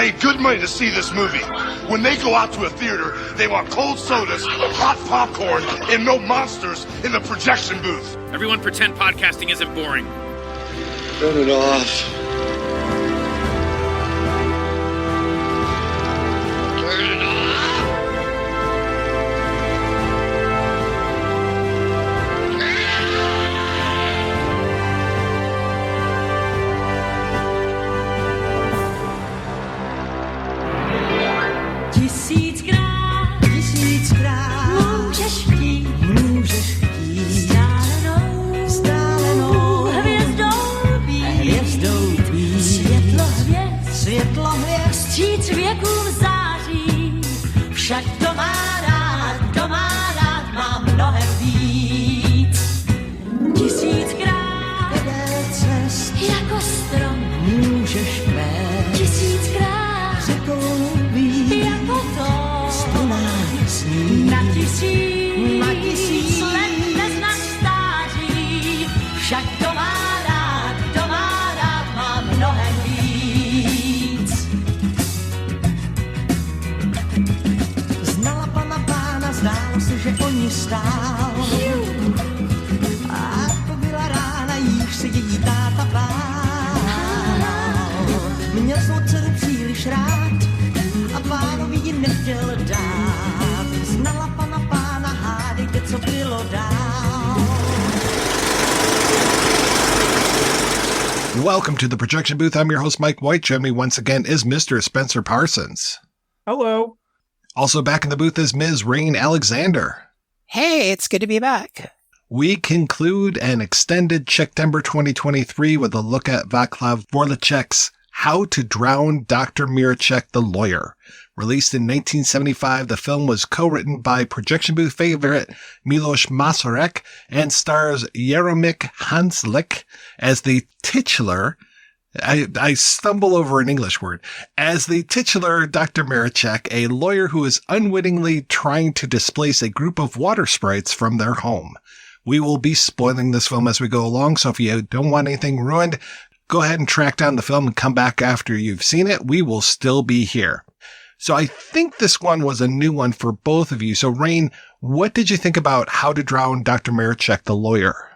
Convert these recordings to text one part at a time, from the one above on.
paid good money to see this movie. When they go out to a theater, they want cold sodas, hot popcorn, and no monsters in the projection booth. Everyone pretend podcasting isn't boring. Turn it off. Turn it off. Můžeš chtít stálenou hvězdou tvít, světlo hvězd, vstříc věkům září, však kdo má rád má mnohem víc. Tisíckrát podél cest jako strom můžeš kvést, tisíckrát řekou víc jako to. Na tisíc let neznám stáří, však kdo má rád má mnohem víc. Znala pána, zdálo se, že o ní stál. A to byla rána, jíž se její táta bál. Měl svou dceru příliš rád a pánovi ji nechtěl dát. Znala pána, hádejte, co bylo dál. Welcome to the projection booth. I'm your host, Mike White. Joining me once again is Mr. Spencer Parsons. Hello. Also back in the booth is Ms. Rahne Alexander. Hey, it's good to be back. We conclude an extended Czechtember 2023 with a look at Václav Vorlícek's How to Drown Dr. Mracek the Lawyer. Released in 1975, the film was co-written by projection booth favorite Milos Macourek and stars Jaromír Hanzlík as the titular. I stumble over an English word. As the titular Dr. Mracek, a lawyer who is unwittingly trying to displace a group of water sprites from their home. We will be spoiling this film as we go along, so if you don't want anything ruined, go ahead and track down the film and come back after you've seen it. We will still be here. So I think this one was a new one for both of you. So Rahne, what did you think about How to Drown Dr. Mracek the Lawyer?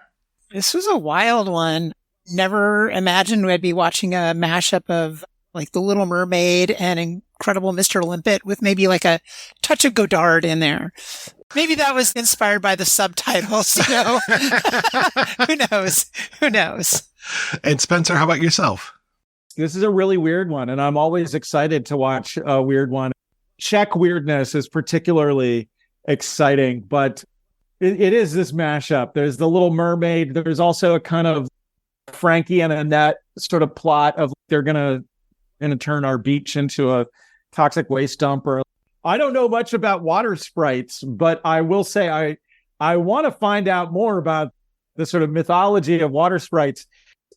This was a wild one. Never imagined we'd be watching a mashup of like The Little Mermaid and Incredible Mr. Limpet with maybe like a touch of Godard in there. Maybe that was inspired by the subtitles, you know? Who knows? And Spencer, how about yourself? This is a really weird one, and I'm always excited to watch a weird one. Czech weirdness is particularly exciting, but it is this mashup. There's The Little Mermaid. There's also a kind of Frankie and Annette sort of plot of they're gonna turn our beach into a toxic waste dump. Or I don't know much about water sprites, but I will say I want to find out more about the sort of mythology of water sprites.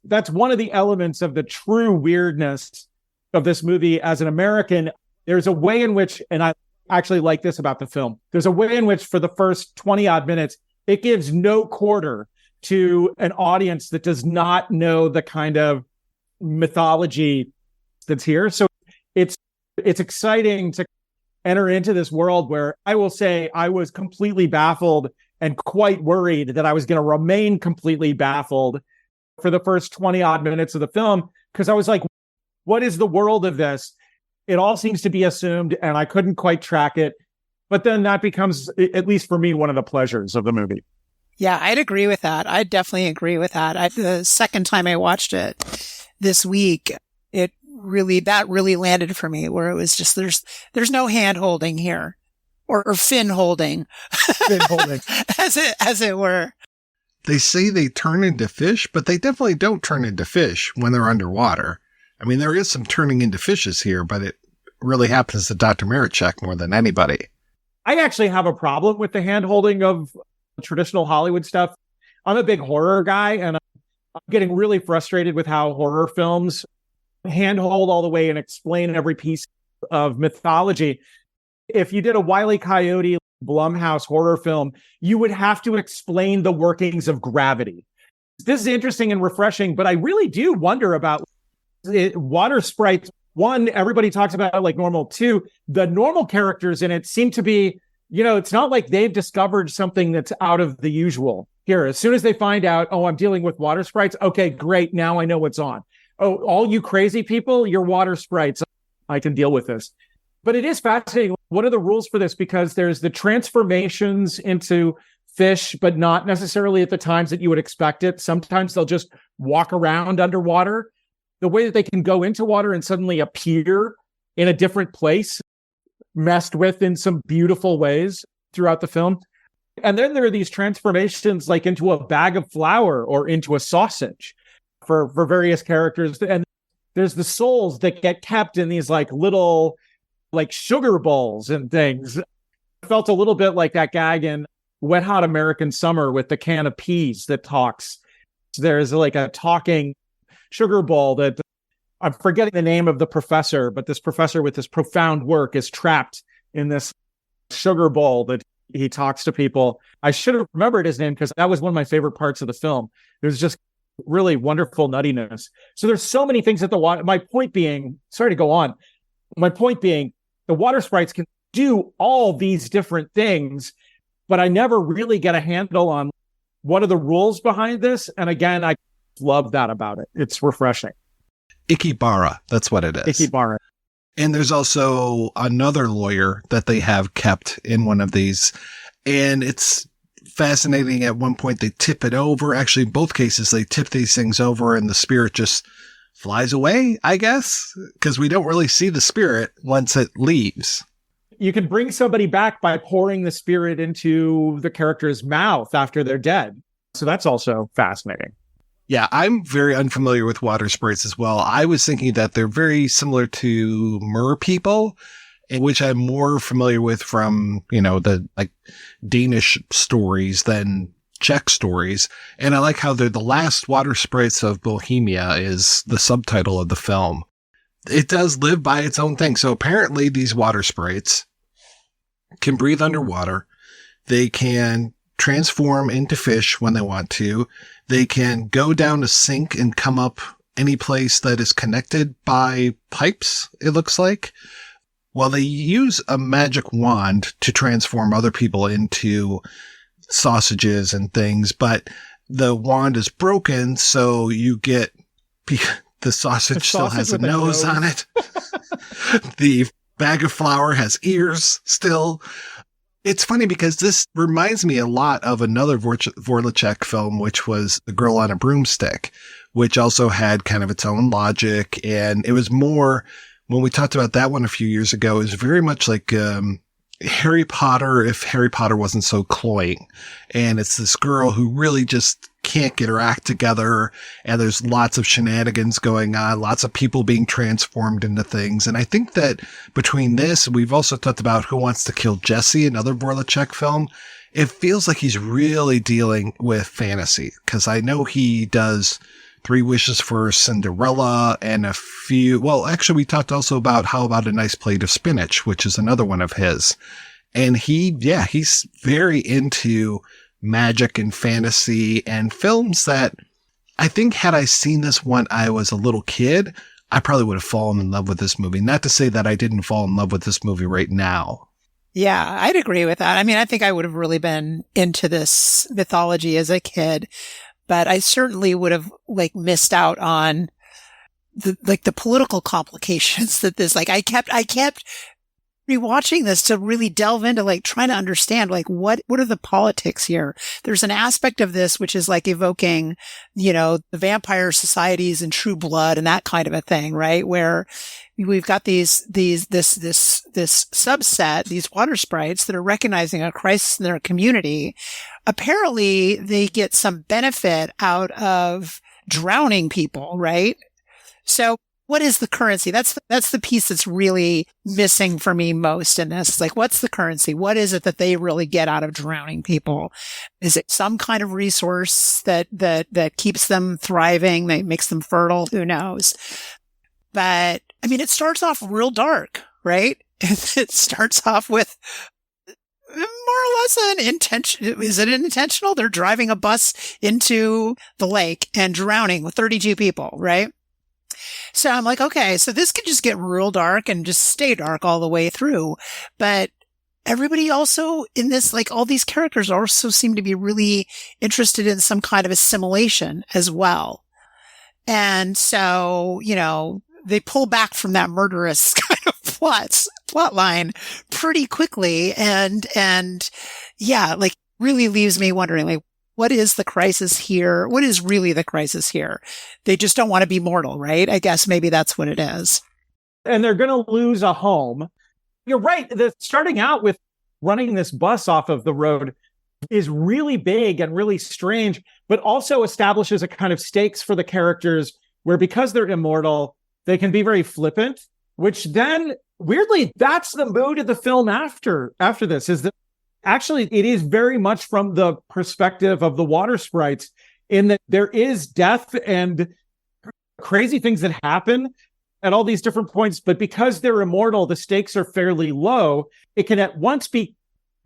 That's one of the elements of the true weirdness of this movie. As an American, there's a way in which, and I actually like this about the film, there's a way in which for the first 20 odd minutes, it gives no quarter to an audience that does not know the kind of mythology that's here. So it's exciting to enter into this world where I will say I was completely baffled and quite worried that I was going to remain completely baffled for the first 20 odd minutes of the film, because I was like, what is the world of this? It all seems to be assumed, and I couldn't quite track it. But then that becomes, at least for me, one of the pleasures of the movie. Yeah, I'd agree with that. I'd definitely agree with that. The second time I watched it this week, that really landed for me, where it was just, there's no hand holding here or fin holding, as it were. They say they turn into fish, but they definitely don't turn into fish when they're underwater. I mean, there is some turning into fishes here, but it really happens to Dr. Mracek more than anybody. I actually have a problem with the hand holding of traditional Hollywood stuff. I'm a big horror guy, and I'm getting really frustrated with how horror films handhold all the way and explain every piece of mythology. If you did a Wile E. Coyote Blumhouse horror film, you would have to explain the workings of gravity. This is interesting and refreshing, but I really do wonder about water sprites one, everybody talks about it like normal. Two, the normal characters in it seem to be, it's not like they've discovered something that's out of the usual. Here, as soon as they find out, I'm dealing with water sprites. Okay, great. Now I know what's on. Oh, all you crazy people, you're water sprites. I can deal with this. But it is fascinating. What are the rules for this? Because there's the transformations into fish, but not necessarily at the times that you would expect it. Sometimes they'll just walk around underwater. The way that they can go into water and suddenly appear in a different place, messed with in some beautiful ways throughout the film. And then there are these transformations like into a bag of flour or into a sausage for various characters. And there's the souls that get kept in these like little like sugar bowls and things. It felt a little bit like that gag in Wet Hot American Summer with the can of peas that talks. There's like a talking sugar bowl that I'm forgetting the name of the professor, but this professor with this profound work is trapped in this sugar bowl that he talks to people. I should have remembered his name because that was one of my favorite parts of the film. There's just really wonderful nuttiness. So there's so many things that the water, my point being, sorry to go on. My point being, the water sprites can do all these different things, but I never really get a handle on what are the rules behind this. And again, I love that about it. It's refreshing. Ikibara, that's what it is. Ikibara. And there's also another lawyer that they have kept in one of these. And it's fascinating. At one point, they tip it over. Actually, in both cases, they tip these things over and the spirit just flies away, I guess, because we don't really see the spirit once it leaves. You can bring somebody back by pouring the spirit into the character's mouth after they're dead. So that's also fascinating. Yeah, I'm very unfamiliar with water sprites as well. I was thinking that they're very similar to mer people, which I'm more familiar with from, the like Danish stories than Czech stories. And I like how they're the last water sprites of Bohemia is the subtitle of the film. It does live by its own thing. So apparently these water sprites can breathe underwater. They can transform into fish when they want to. They can go down a sink and come up any place that is connected by pipes, it looks like. Well, they use a magic wand to transform other people into sausages and things, but the wand is broken, so you get the sausage still has a nose on it. The bag of flour has ears still. It's funny because this reminds me a lot of another Vorlícek film, which was The Girl on a Broomstick, which also had kind of its own logic. And it was more, when we talked about that one a few years ago, it was very much like Harry Potter if Harry Potter wasn't so cloying. And it's this girl who really just can't get her act together. And there's lots of shenanigans going on, lots of people being transformed into things. And I think that between this, we've also talked about Who Wants to Kill Jesse, another Vorlícek film. It feels like he's really dealing with fantasy, because I know he does 3 Wishes for Cinderella and a few. Well, actually, we talked also about How About a Nice Plate of Spinach, which is another one of his. And he's very into magic and fantasy and films that I think had I seen this when I was a little kid, I probably would have fallen in love with this movie. Not to say that I didn't fall in love with this movie right now. Yeah, I'd agree with that. I mean, I think I would have really been into this mythology as a kid, but I certainly would have missed out on the political complications that this, I kept rewatching this to really delve into trying to understand what are the politics here. There's an aspect of this which is evoking, the vampire societies and True Blood and that kind of a thing, right? Where we've got this subset, these water sprites that are recognizing a crisis in their community. Apparently they get some benefit out of drowning people, right? So what is the currency? That's the piece that's really missing for me most in this. It's what's the currency? What is it that they really get out of drowning people? Is it some kind of resource that keeps them thriving, that makes them fertile? Who knows? But I mean, it starts off real dark, right? It starts off with more or less an intention. Is it intentional? They're driving a bus into the lake and drowning with 32 people, right? So I'm like, okay, so this could just get real dark and just stay dark all the way through. But everybody also in this, like all these characters also seem to be really interested in some kind of assimilation as well. And so, they pull back from that murderous kind of plot line pretty quickly. And yeah, like really leaves me wondering, like, what is the crisis here? What is really the crisis here? They just don't want to be mortal, right? I guess maybe that's what it is. And they're going to lose a home. You're right. Starting out with running this bus off of the road is really big and really strange, but also establishes a kind of stakes for the characters where, because they're immortal, they can be very flippant, which then weirdly, that's the mood of the film after this, is that actually it is very much from the perspective of the water sprites, in that there is death and crazy things that happen at all these different points. But because they're immortal, the stakes are fairly low. It can at once be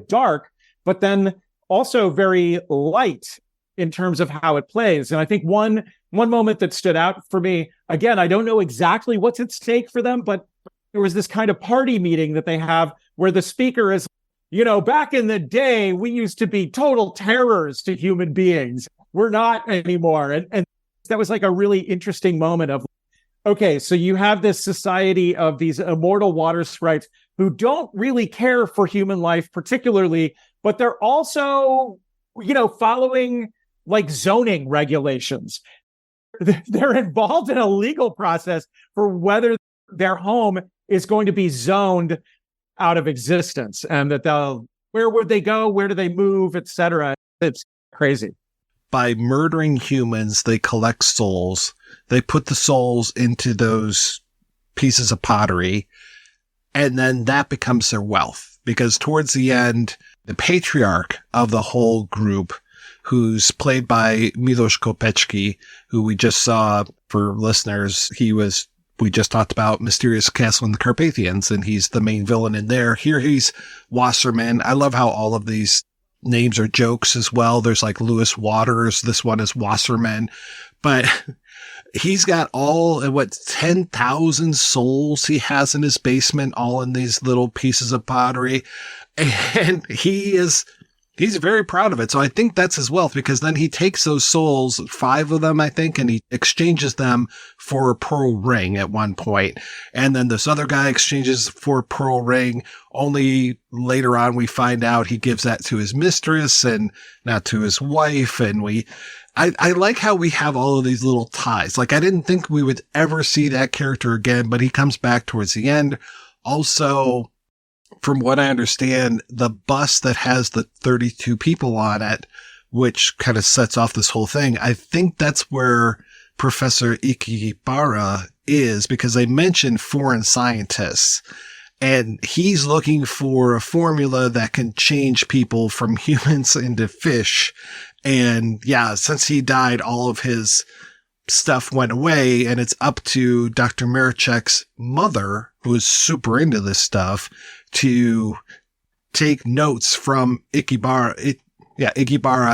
dark, but then also very light in terms of how it plays. And I think one moment that stood out for me, again, I don't know exactly what's at stake for them, but there was this kind of party meeting that they have where the speaker is, back in the day, we used to be total terrors to human beings. We're not anymore. And that was like a really interesting moment of, okay, so you have this society of these immortal water sprites who don't really care for human life particularly, but they're also, following like zoning regulations. They're involved in a legal process for whether their home is going to be zoned out of existence, and that where would they go? Where do they move, etc. It's crazy. By murdering humans, they collect souls. They put the souls into those pieces of pottery, and then that becomes their wealth. Because towards the end, the patriarch of the whole group, who's played by Milos Macourek, who we just saw, for listeners, we just talked about Mysterious Castle in the Carpathians, and he's the main villain in there. Here he's Wasserman. I love how all of these names are jokes as well. There's like Lewis Waters. This one is Wasserman. But he's got 10,000 souls he has in his basement, all in these little pieces of pottery. And he's very proud of it. So I think that's his wealth, because then he takes those souls, 5 of them, I think, and he exchanges them for a pearl ring at one point. And then this other guy exchanges for a pearl ring. Only later on we find out he gives that to his mistress and not to his wife. And I like how we have all of these little ties. Like, I didn't think we would ever see that character again, but he comes back towards the end. Also, from what I understand, the bus that has the 32 people on it, which kind of sets off this whole thing, I think that's where Professor Ikibara is, because they mentioned foreign scientists, and he's looking for a formula that can change people from humans into fish. And yeah, since he died, all of his stuff went away, and it's up to Dr. Mracek's mother, who is super into this stuff, to take notes from Ikibara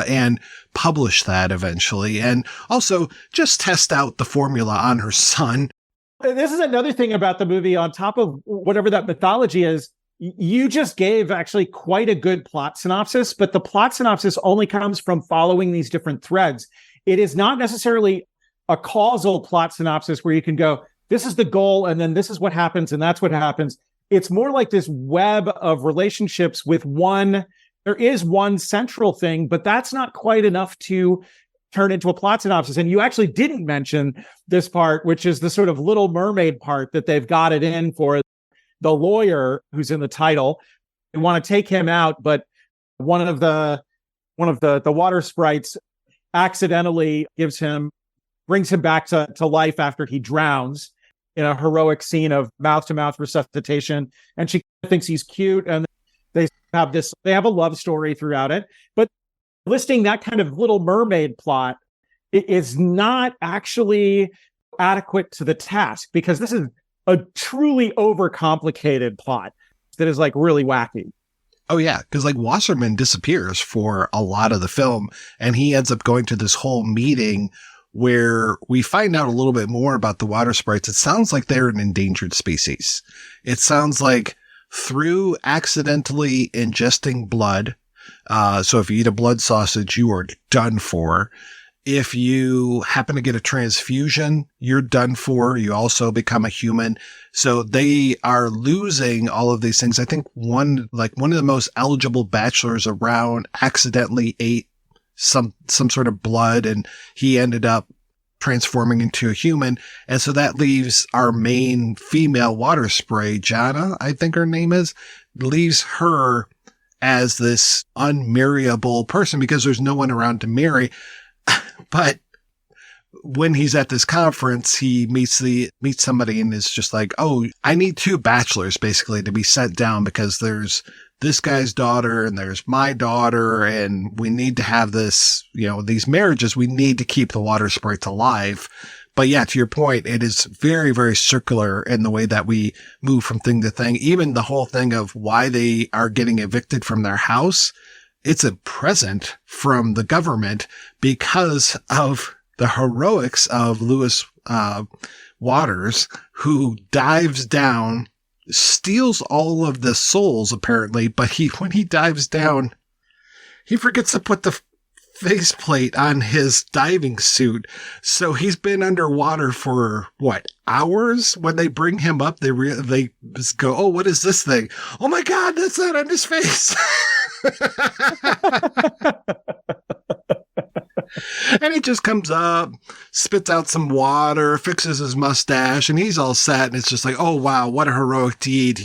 and publish that eventually. And also just test out the formula on her son. This is another thing about the movie, on top of whatever that mythology is. You just gave actually quite a good plot synopsis, but the plot synopsis only comes from following these different threads. It is not necessarily a causal plot synopsis where you can go, this is the goal, and then this is what happens, and that's what happens. It's more like this web of relationships with there is one central thing, but that's not quite enough to turn into a plot synopsis. And you actually didn't mention this part, which is the sort of Little Mermaid part that they've got it in for the lawyer who's in the title. They want to take him out, but one of the water sprites accidentally brings him back to life after he drowns in a heroic scene of mouth-to-mouth resuscitation. And she thinks he's cute, and they have a love story throughout it. But listing that kind of Little Mermaid plot is not actually adequate to the task, because this is a truly overcomplicated plot that is like really wacky. Oh yeah, because like Wasserman disappears for a lot of the film, and he ends up going to this whole meeting where we find out a little bit more about the water sprites. It sounds like they're an endangered species. It sounds like through accidentally ingesting blood. So if you eat a blood sausage, you are done for. If you happen to get a transfusion, you're done for. You also become a human. So they are losing all of these things. I think one of the most eligible bachelors around accidentally ate some sort of blood, and he ended up transforming into a human. And so that leaves our main female water spray, Jana, I think her name is, leaves her as this unmarryable person because there's no one around to marry. But when he's at this conference, he meets somebody and is just like, oh, I need 2 bachelors basically to be sent down because there's this guy's daughter and there's my daughter, and we need to have this, these marriages. We need to keep the water sprites alive. But yeah, to your point, it is very, very circular in the way that we move from thing to thing. Even the whole thing of why they are getting evicted from their house. It's a present from the government because of the heroics of Lewis Waters, who dives down, steals all of the souls apparently, but when he dives down, he forgets to put the faceplate on his diving suit. So he's been underwater for hours? When they bring him up, they just go, oh, what is this thing? Oh my God, that's not on his face. And he just comes up, spits out some water, fixes his mustache, and he's all set. And it's just like, oh, wow, what a heroic deed.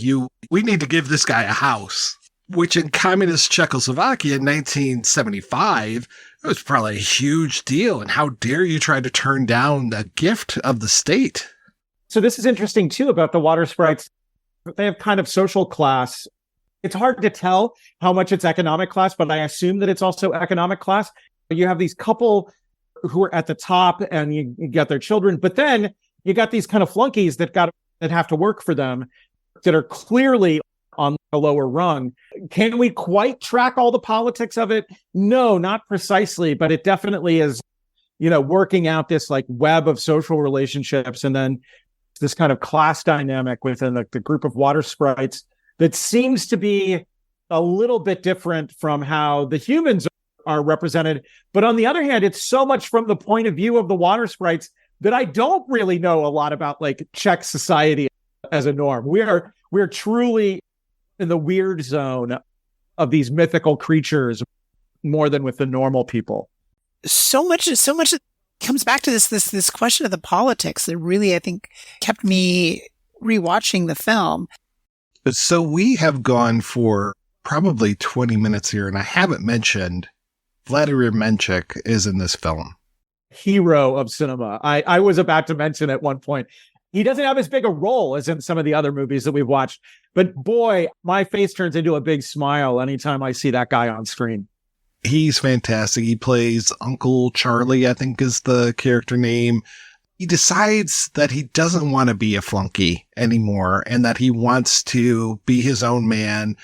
We need to give this guy a house. Which in communist Czechoslovakia in 1975, it was probably a huge deal. And how dare you try to turn down the gift of the state? So this is interesting, too, about the water sprites. They have kind of social class. It's hard to tell how much it's economic class, but I assume that it's also economic class. You have these couple who are at the top and you get their children, but then you got these kind of flunkies that have to work for them that are clearly on a lower rung. Can we quite track all the politics of it? No, not precisely, but it definitely is, working out this like web of social relationships and then this kind of class dynamic within the group of water sprites that seems to be a little bit different from how the humans are represented. But on the other hand, it's so much from the point of view of the water sprites that I don't really know a lot about like Czech society as a norm. We're truly in the weird zone of these mythical creatures more than with the normal people. So much comes back to this question of the politics that really, I think, kept me rewatching the film. So we have gone for probably 20 minutes here, and I haven't mentioned Vladimir Mracek is in this film. Hero of cinema. I was about to mention at one point, he doesn't have as big a role as in some of the other movies that we've watched, but boy, my face turns into a big smile anytime I see that guy on screen. He's fantastic. He plays Uncle Charlie, I think is the character name. He decides that he doesn't want to be a flunky anymore and that he wants to be his own man.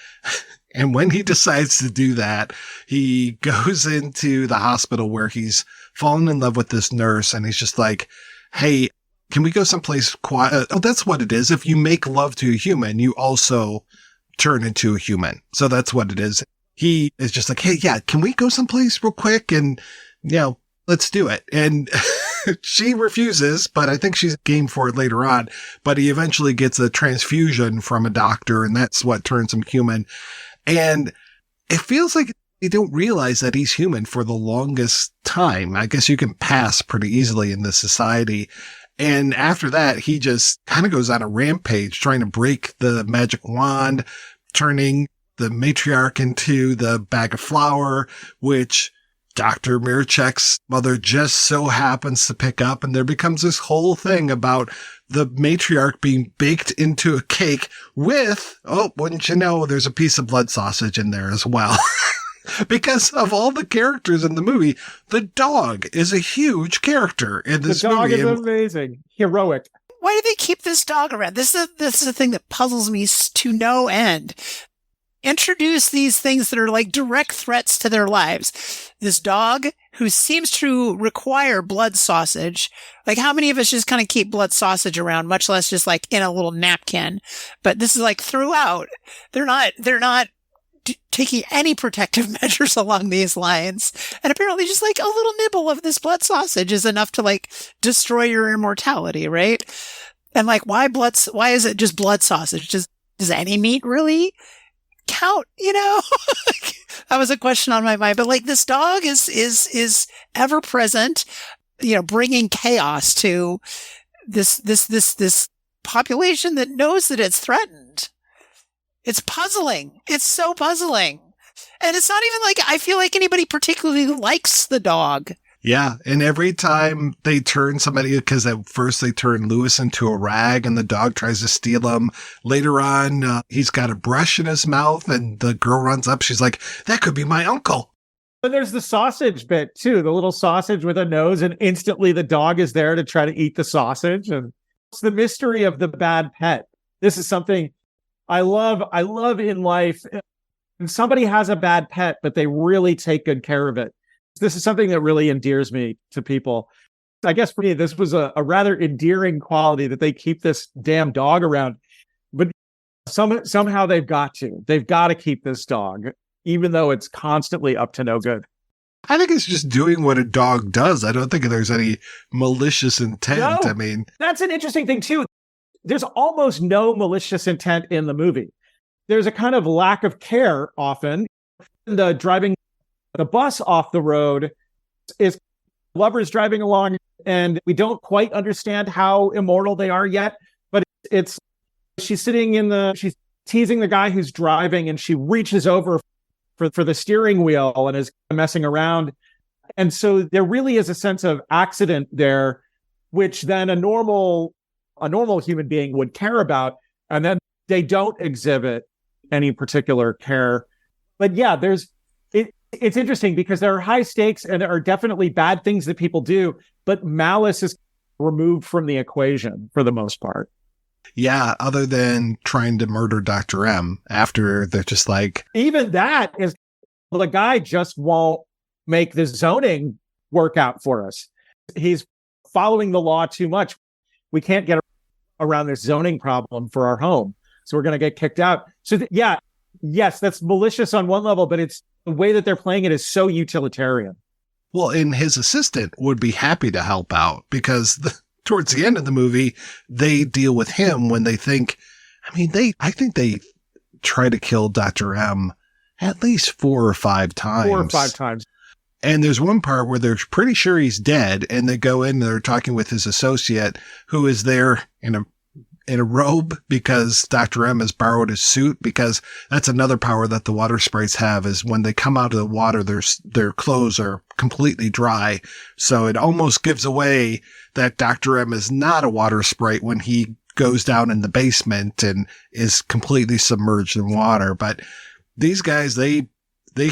And when he decides to do that, he goes into the hospital where he's fallen in love with this nurse. And he's just like, hey, can we go someplace quiet? Oh, that's what it is. If you make love to a human, you also turn into a human. So that's what it is. He is just like, hey, yeah, can we go someplace real quick? And, let's do it. And she refuses, but I think she's game for it later on. But he eventually gets a transfusion from a doctor, and that's what turns him human. And it feels like they don't realize that he's human for the longest time. I guess you can pass pretty easily in this society. And after that, he just kind of goes on a rampage trying to break the magic wand, turning the matriarch into the bag of flour, which Dr. Mracek's mother just so happens to pick up. And there becomes this whole thing about the matriarch being baked into a cake with, oh, wouldn't you know, there's a piece of blood sausage in there as well. Because of all the characters in the movie, the dog is a huge character in this movie. The dog is amazing. Heroic. Why do they keep this dog around? This is a thing that puzzles me to no end. introduce these things that are like direct threats to their lives. This dog who seems to require blood sausage. Like, how many of us just kind of keep blood sausage around, much less just like in a little napkin? But this is like throughout. They're not taking any protective measures along these lines. And apparently just like a little nibble of this blood sausage is enough to like destroy your immortality, right? And like, why is it just blood sausage? Does any meat really count? You know, that was a question on my mind. But like, this dog is ever present, you know, bringing chaos to this population that knows that it's threatened. It's puzzling. It's so puzzling. And it's not even like I feel like anybody particularly likes the dog. Yeah, and every time they turn somebody, because at first they turn Lewis into a rag and the dog tries to steal him. Later on, he's got a brush in his mouth and the girl runs up. She's like, that could be my uncle. But there's the sausage bit too, the little sausage with a nose, and instantly the dog is there to try to eat the sausage. And it's the mystery of the bad pet. This is something I love in life. And somebody has a bad pet, but they really take good care of it. This is something that really endears me to people. I guess for me, this was a rather endearing quality that they keep this damn dog around. But somehow they've got to keep this dog, even though it's constantly up to no good. I think it's just doing what a dog does. I don't think there's any malicious intent. No, I mean, that's an interesting thing too. There's almost no malicious intent in the movie. There's a kind of lack of care often. The driving the bus off the road is lovers driving along, and we don't quite understand how immortal they are yet. But she's she's teasing the guy who's driving, and she reaches over for the steering wheel and is messing around. And so there really is a sense of accident there, which then a normal human being would care about. And then they don't exhibit any particular care. But yeah, it's interesting because there are high stakes and there are definitely bad things that people do, but malice is removed from the equation for the most part. Yeah, other than trying to murder Dr. M after they're just like... Even that is, the guy just won't make the zoning work out for us. He's following the law too much. We can't get around this zoning problem for our home. So we're going to get kicked out. So yes, that's malicious on one level, but it's the way that they're playing it is so utilitarian. Well, and his assistant would be happy to help out because towards the end of the movie, they deal with him when they think, I think they try to kill Dr. M at least 4 or 5 times. 4 or 5 times. And there's one part where they're pretty sure he's dead, and they go in and they're talking with his associate who is there in a robe because Dr. M has borrowed his suit, because that's another power that the water sprites have is when they come out of the water, their clothes are completely dry. So it almost gives away that Dr. M is not a water sprite when he goes down in the basement and is completely submerged in water. But these guys, they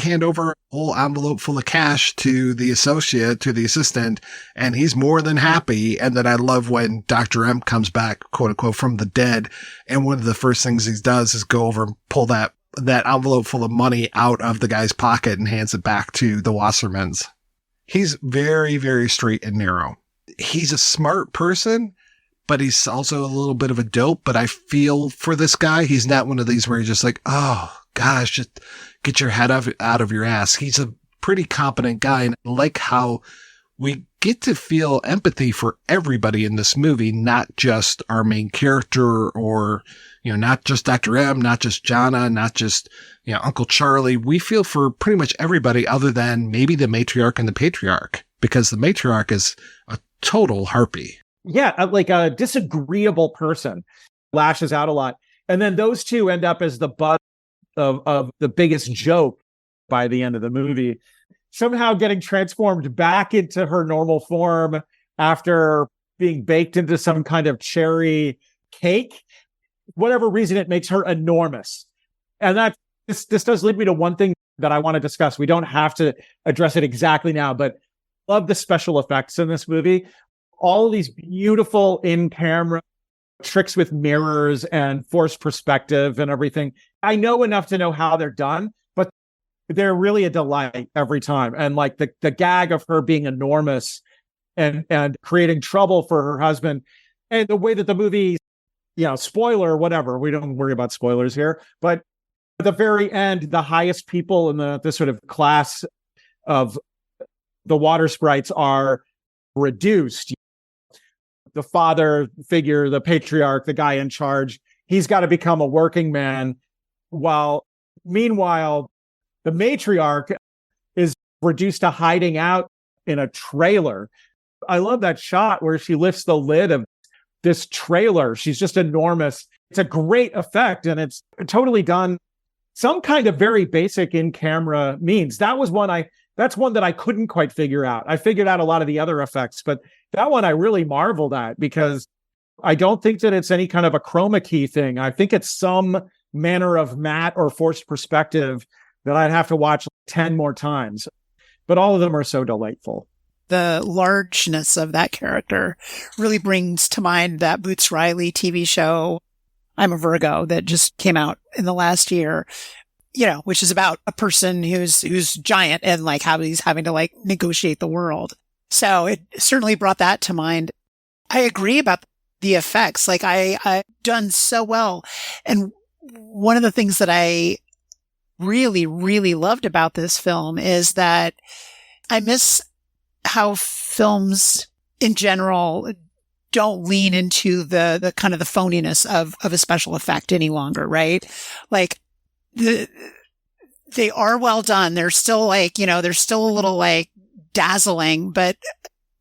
hand over a whole envelope full of cash to the associate, to the assistant, and he's more than happy. And then I love when Dr. M comes back, quote unquote, from the dead. And one of the first things he does is go over and pull that envelope full of money out of the guy's pocket and hands it back to the Wassermans. He's very, very straight and narrow. He's a smart person, but he's also a little bit of a dope. But I feel for this guy. He's not one of these where he's just like, oh gosh, just get your head out of your ass. He's a pretty competent guy. And I like how we get to feel empathy for everybody in this movie, not just our main character or, not just Dr. M, not just Jana, not just, Uncle Charlie. We feel for pretty much everybody other than maybe the matriarch and the patriarch, because the matriarch is a total harpy. Yeah, like a disagreeable person, lashes out a lot. And then those two end up as the butt of the biggest joke by the end of the movie, somehow getting transformed back into her normal form after being baked into some kind of cherry cake. Whatever reason, it makes her enormous. And this does lead me to one thing that I want to discuss. We don't have to address it exactly now, but love the special effects in this movie. All of these beautiful in-camera tricks with mirrors and forced perspective and everything. I know enough to know how they're done, but they're really a delight every time. And like the gag of her being enormous and creating trouble for her husband, and the way that the movie, spoiler, whatever, we don't worry about spoilers here, but at the very end, the highest people in the sort of class of the water sprites are reduced. The father figure, the patriarch, the guy in charge, he's got to become a working man, meanwhile, the matriarch is reduced to hiding out in a trailer. I love that shot where she lifts the lid of this trailer. She's just enormous. It's a great effect, and it's totally done some kind of very basic in-camera means. That's one that I couldn't quite figure out. I figured out a lot of the other effects, but that one I really marveled at, because I don't think that it's any kind of a chroma key thing. I think it's some manner of matte or forced perspective that I'd have to watch 10 more times. But all of them are so delightful. The largeness of that character really brings to mind that Boots Riley TV show, I'm a Virgo, that just came out in the last year, which is about a person who's giant and like how he's having to like negotiate the world. So it certainly brought that to mind. I agree about the effects. Like I done so well. And one of the things that I really, really loved about this film is that I miss how films in general don't lean into the kind of the phoniness of a special effect any longer, right? Like they are well done. They're still like, they're still a little like dazzling, but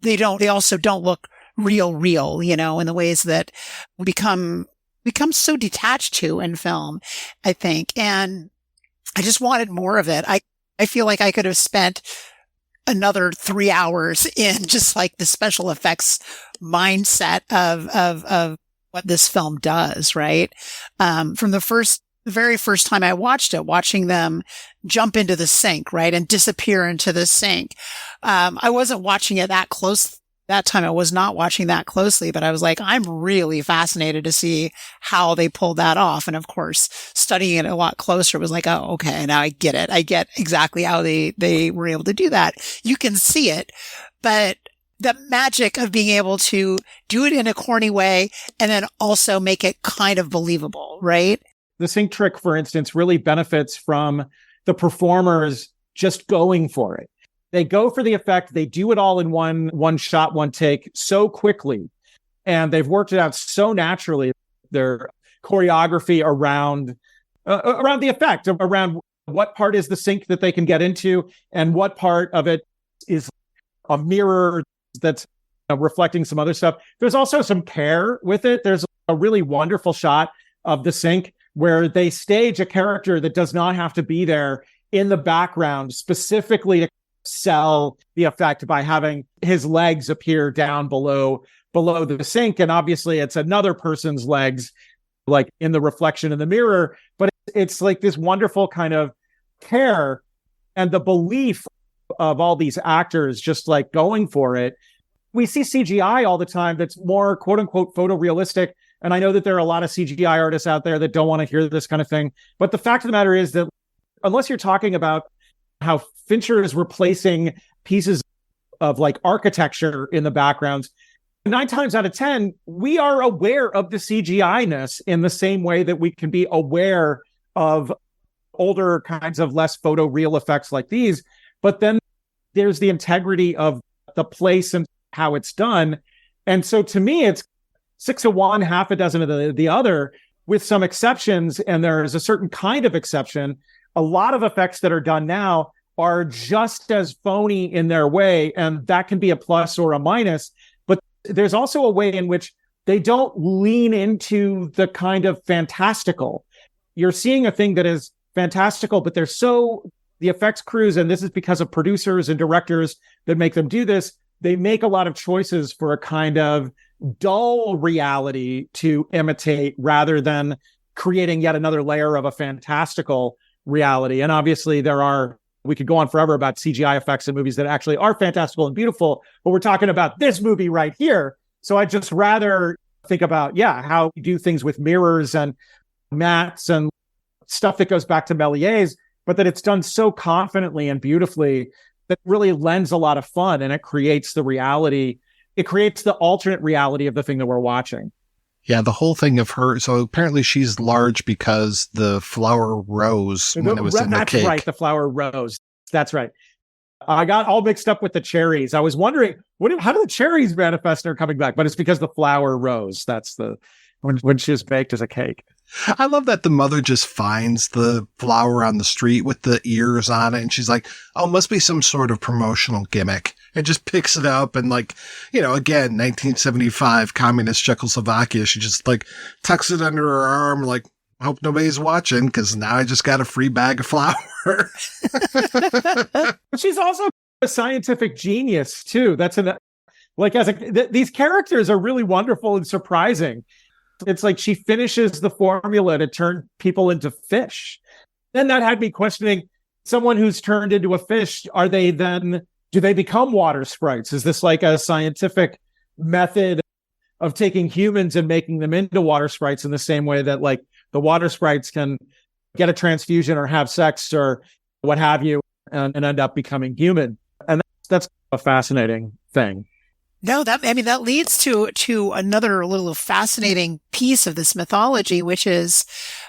they also don't look real, in the ways that become so detached to in film, I think. And I just wanted more of it. I feel like I could have spent another 3 hours in just like the special effects mindset of what this film does, right? From the very first time I watched it, watching them jump into the sink, right? And disappear into the sink. I wasn't watching it that close. That time I was not watching that closely, but I was like, I'm really fascinated to see how they pulled that off. And of course, studying it a lot closer was like, oh, okay, now I get it. I get exactly how they were able to do that. You can see it, but the magic of being able to do it in a corny way and then also make it kind of believable, right? The sink trick, for instance, really benefits from the performers just going for it. They go for the effect. They do it all in one shot, one take so quickly. And they've worked it out so naturally. Their choreography around the effect, around what part is the sink that they can get into and what part of it is a mirror that's reflecting some other stuff. There's also some care with it. There's a really wonderful shot of the sink where they stage a character that does not have to be there in the background specifically to sell the effect by having his legs appear down below the sink. And obviously it's another person's legs, like in the reflection in the mirror, but it's like this wonderful kind of care and the belief of all these actors just like going for it. We see CGI all the time that's more quote unquote photorealistic. And I know that there are a lot of CGI artists out there that don't want to hear this kind of thing. But the fact of the matter is that unless you're talking about how Fincher is replacing pieces of like architecture in the backgrounds, 9 times out of 10, we are aware of the CGI-ness in the same way that we can be aware of older kinds of less photoreal effects like these. But then there's the integrity of the place and how it's done. And so to me, it's 6 of one, half a dozen of the other, with some exceptions. And there's a certain kind of exception. A lot of effects that are done now are just as phony in their way, and that can be a plus or a minus. But there's also a way in which they don't lean into the kind of fantastical. You're seeing a thing that is fantastical, but the effects crews, and this is because of producers and directors that make them do this, they make a lot of choices for a kind of dull reality to imitate rather than creating yet another layer of a fantastical reality. And obviously we could go on forever about CGI effects in movies that actually are fantastical and beautiful, but we're talking about this movie right here. So I'd just rather think about, how we do things with mirrors and mattes and stuff that goes back to Méliès, but that it's done so confidently and beautifully that really lends a lot of fun, and it creates the reality. It creates the alternate reality of the thing that we're watching. Yeah, the whole thing of her. So apparently she's large because the flower rose when it was in the cake. That's right. The flower rose. That's right. I got all mixed up with the cherries. I was wondering, how do the cherries manifest in her coming back? But it's because the flower rose. That's when she was baked as a cake. I love that the mother just finds the flower on the street with the ears on it. And she's like, oh, it must be some sort of promotional gimmick. And just picks it up. And like, again, 1975 communist Czechoslovakia. She just like tucks it under her arm. Like, I hope nobody's watching because now I just got a free bag of flour. She's also a scientific genius too. These characters are really wonderful and surprising. It's like she finishes the formula to turn people into fish. Then that had me questioning someone who's turned into a fish. Do they become water sprites? Is this like a scientific method of taking humans and making them into water sprites in the same way that like the water sprites can get a transfusion or have sex or what have you and end up becoming human? And that's a fascinating thing. No, that leads to another little fascinating piece of this mythology, which is,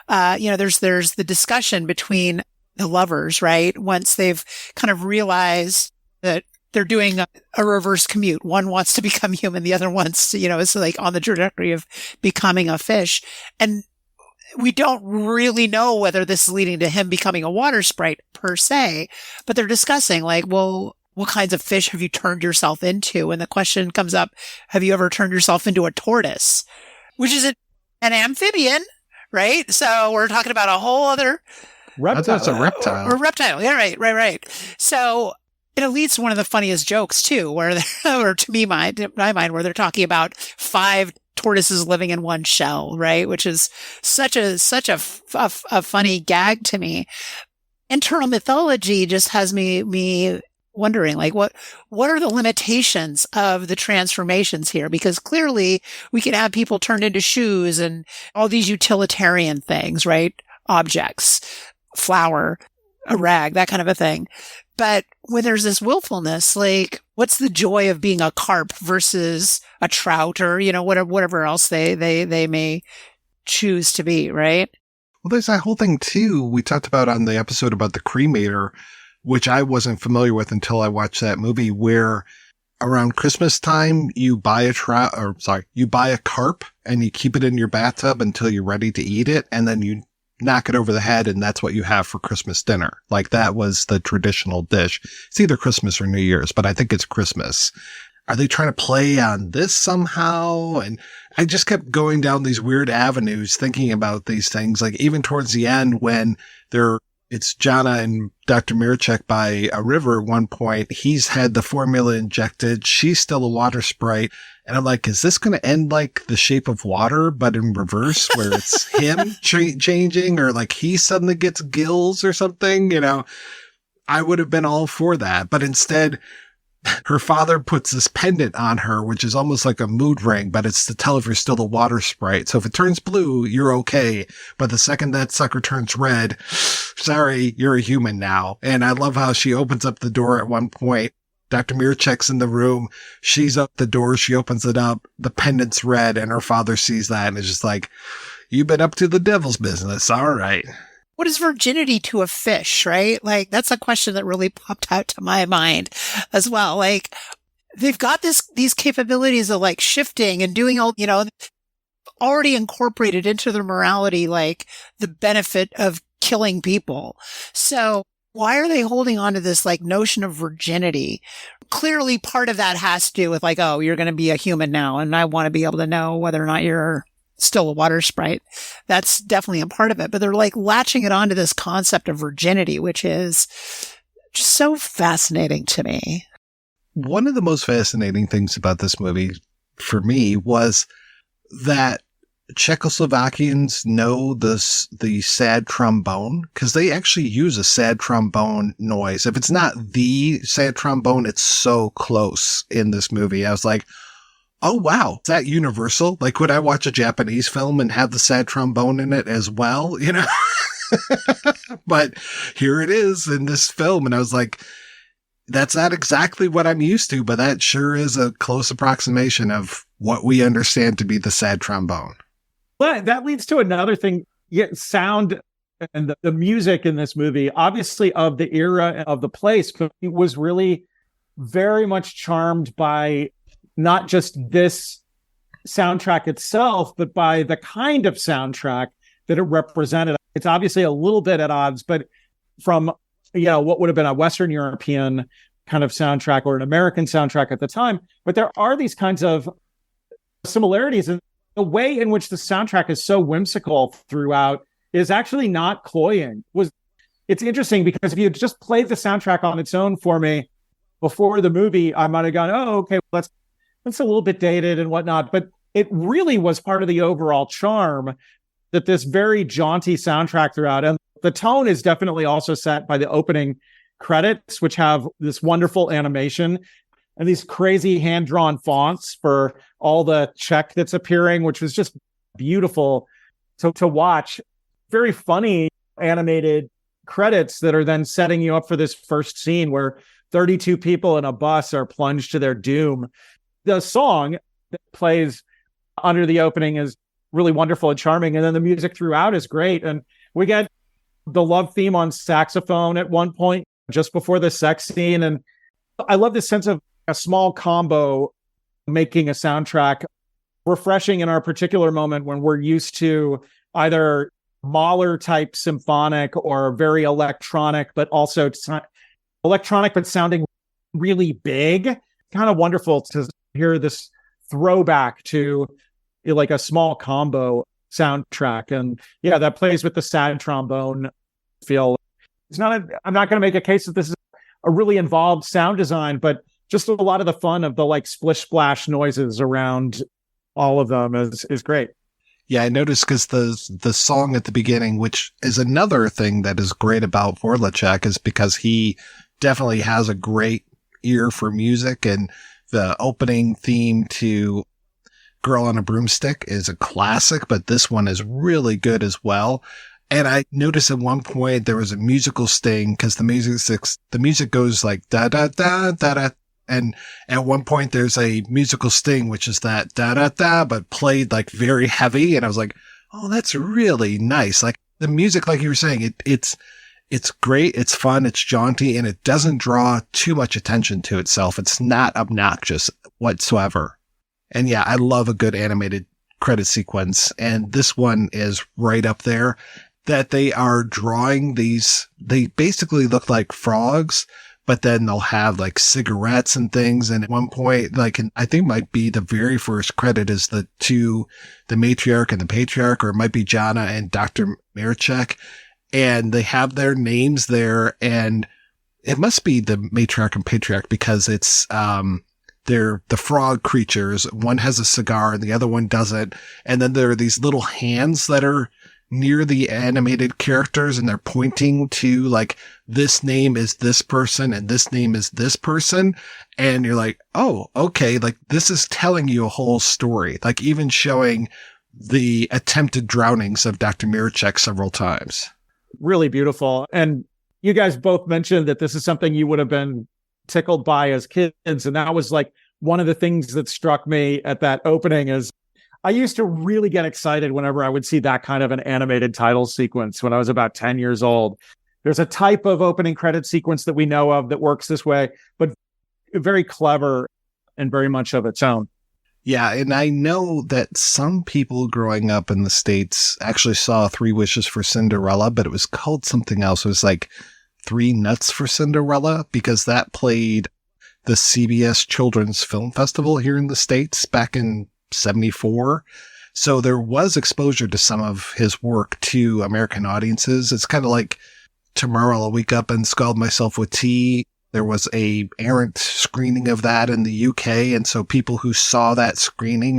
there's the discussion between the lovers, right? Once they've kind of realized that they're doing a reverse commute. One wants to become human. The other wants to, is like on the trajectory of becoming a fish. And we don't really know whether this is leading to him becoming a water sprite per se, but they're discussing like, well, what kinds of fish have you turned yourself into? And the question comes up, have you ever turned yourself into a tortoise? Which is an amphibian, right? So we're talking about a whole other reptile. That's a reptile. Or reptile. Yeah, right. So it leads to one of the funniest jokes too, where or to my mind, where they're talking about 5 tortoises living in one shell, right? Which is such a funny gag to me. Internal mythology just has me wondering, like, what are the limitations of the transformations here? Because clearly we can have people turned into shoes and all these utilitarian things, right? Objects, flour, a rag, that kind of a thing. But when there's this willfulness, like, what's the joy of being a carp versus a trout or, whatever else they may choose to be, right? Well, there's that whole thing too. We talked about on the episode about the cremator, which I wasn't familiar with until I watched that movie, where around Christmas time, you buy a carp and you keep it in your bathtub until you're ready to eat it. And then you knock it over the head and that's what you have for Christmas dinner. Like that was the traditional dish. It's either Christmas or New Year's, but I think it's Christmas. Are they trying to play on this somehow? And I just kept going down these weird avenues thinking about these things. Like even towards the end when it's Jana and Dr. Mracek by a river at one point. He's had the formula injected. She's still a water sprite. And I'm like, is this going to end like The Shape of Water, but in reverse, where it's him changing or like he suddenly gets gills or something? I would have been all for that. But instead, her father puts this pendant on her, which is almost like a mood ring, but it's to tell if you're still a water sprite. So if it turns blue, you're okay. But the second that sucker turns red, sorry, you're a human now. And I love how she opens up the door at one point. Dr. Mracek's in the room. She's up the door. She opens it up. The pendant's red and her father sees that and is just like, you've been up to the devil's business. All right. What is virginity to a fish, right? Like, that's a question that really popped out to my mind as well. Like, they've got these capabilities of like shifting and doing all, already incorporated into their morality, like the benefit of killing people. So why are they holding on to this like notion of virginity? Clearly part of that has to do with like, oh, you're going to be a human now. And I want to be able to know whether or not you're still a water sprite. That's definitely a part of it. But they're like latching it onto this concept of virginity, which is just so fascinating to me. One of the most fascinating things about this movie for me was that Czechoslovakians know the sad trombone because they actually use a sad trombone noise. If it's not the sad trombone, it's so close in this movie. I was like, oh, wow. Is that universal? Like, would I watch a Japanese film and have the sad trombone in it as well? But here it is in this film. And I was like, that's not exactly what I'm used to, but that sure is a close approximation of what we understand to be the sad trombone. But that leads to another thing. Yeah, sound and the music in this movie, obviously of the era of the place, but it was really very much charmed by not just this soundtrack itself, but by the kind of soundtrack that it represented. It's obviously a little bit at odds, but from what would have been a Western European kind of soundtrack or an American soundtrack at the time. But there are these kinds of similarities, and the way in which the soundtrack is so whimsical throughout is actually not cloying. It's interesting because if you had just played the soundtrack on its own for me before the movie, I might have gone, oh, okay, well, that's a little bit dated and whatnot. But it really was part of the overall charm that this very jaunty soundtrack throughout. And the tone is definitely also set by the opening credits, which have this wonderful animation and these crazy hand-drawn fonts for all the Czech that's appearing, which was just beautiful to watch. Very funny animated credits that are then setting you up for this first scene where 32 people in a bus are plunged to their doom. The song that plays under the opening is really wonderful and charming, and then the music throughout is great. And we get the love theme on saxophone at one point just before the sex scene. And I love this sense of a small combo making a soundtrack refreshing in our particular moment when we're used to either Mahler type symphonic or very electronic, but also electronic, but sounding really big. Kind of wonderful to hear this throwback to like a small combo soundtrack. And yeah, that plays with the sad trombone feel. I'm not going to make a case that this is a really involved sound design, but just a lot of the fun of the like splish splash noises around all of them is great. Yeah, I noticed because the song at the beginning, which is another thing that is great about Vorlícek, is because he definitely has a great ear for music, and the opening theme to Girl on a Broomstick is a classic, but this one is really good as well. And I noticed at one point there was a musical sting because the music goes like da da da da da. And at one point there's a musical sting, which is that da da da, but played like very heavy. And I was like, oh, that's really nice. Like the music, like you were saying, it's great. It's fun. It's jaunty, and it doesn't draw too much attention to itself. It's not obnoxious whatsoever. And yeah, I love a good animated credit sequence. And this one is right up there, that they are drawing they basically look like frogs, but then they'll have like cigarettes and things. And at one point, like, I think might be the very first credit is the matriarch and the patriarch, or it might be Jana and Dr. Mracek. And they have their names there, and it must be the matriarch and patriarch because it's, they're the frog creatures. One has a cigar and the other one doesn't. And then there are these little hands that are near the animated characters, and they're pointing to like, this name is this person and this name is this person. And you're like, oh, okay. Like this is telling you a whole story, like even showing the attempted drownings of Dr. Mracek several times. Really beautiful. And you guys both mentioned that this is something you would have been tickled by as kids. And that was like one of the things that struck me at that opening is I used to really get excited whenever I would see that kind of an animated title sequence when I was about 10 years old. There's a type of opening credit sequence that we know of that works this way, but very clever and very much of its own. Yeah, and I know that some people growing up in the States actually saw Three Wishes for Cinderella, but it was called something else. It was like Three Nuts for Cinderella, because that played the CBS Children's Film Festival here in the States back in 1974. So there was exposure to some of his work to American audiences. It's kind of like Tomorrow I'll Wake Up and Scald Myself with Tea. There was a errant screening of that in the UK. And so people who saw that screening